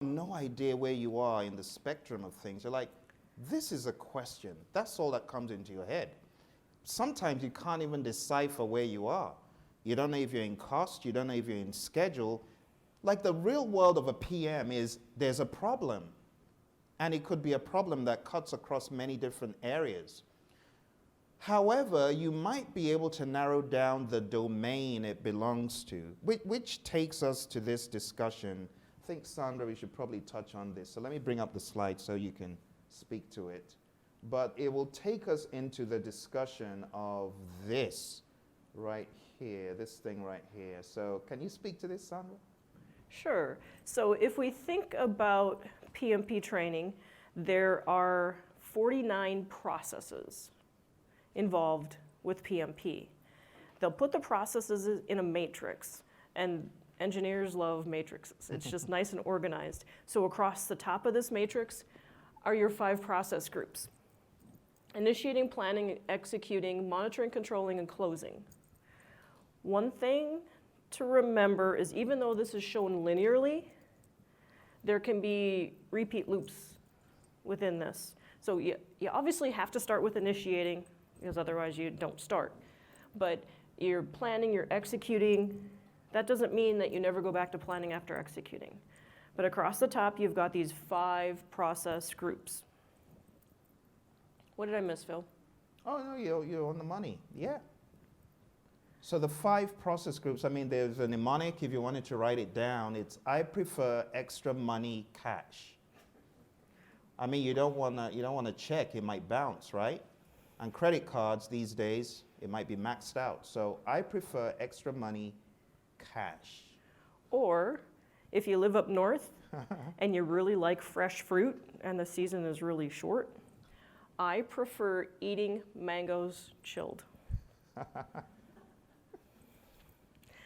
no idea where you are in the spectrum of things. You're like, this is a question. That's all that comes into your head. Sometimes you can't even decipher where you are. You don't know if you're in cost, you don't know if you're in schedule. Like the real world of a PM is there's a problem. And it could be a problem that cuts across many different areas. However, you might be able to narrow down the domain it belongs to, which takes us to this discussion. I think, Sandra, we should probably touch on this. So let me bring up the slide so you can speak to it. But it will take us into the discussion of this right here, this thing right here. So can you speak to this, Sandra? Sure. So if we think about PMP training, there are 49 processes involved with PMP. They'll put the processes in a matrix, and engineers love matrices. It's just nice and organized. So across the top of this matrix are your 5 process groups: initiating, planning, executing, monitoring, controlling, and closing. One thing to remember is even though this is shown linearly, there can be repeat loops within this. So you obviously have to start with initiating, because otherwise you don't start. But you're planning, you're executing. That doesn't mean that you never go back to planning after executing. But across the top, you've got these 5 process groups. What did I miss, Phil? Oh, no, you're on the money. Yeah. So the 5 process groups, I mean, there's a mnemonic. If you wanted to write it down, it's I prefer extra money cash. I mean, you don't want to check. It might bounce, right? And credit cards these days, it might be maxed out. So I prefer extra money cash. Or if you live up north and you really like fresh fruit and the season is really short, I prefer eating mangoes chilled.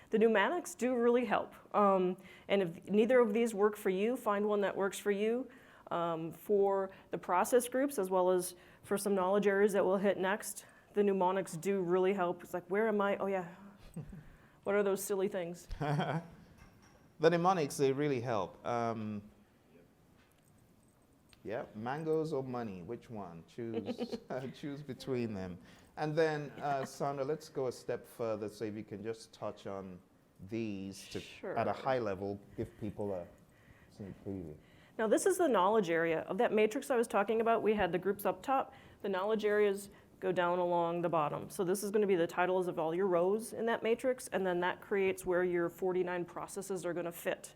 The mnemonics do really help. And if neither of these work for you, find one that works for you. For the process groups, as well as for some knowledge areas that we'll hit next, the mnemonics do really help. It's like, where am I? Oh, yeah. What are those silly things? The mnemonics, they really help. Yeah, mangoes or money, which one? Choose, choose between them. And then, Sandra, let's go a step further, so if you can just touch on these to, Sure. at a high level, give people a sneak preview. Now, this is the knowledge area. Of that matrix I was talking about, we had the groups up top. The knowledge areas go down along the bottom. So this is going to be the titles of all your rows in that matrix, and then that creates where your 49 processes are going to fit.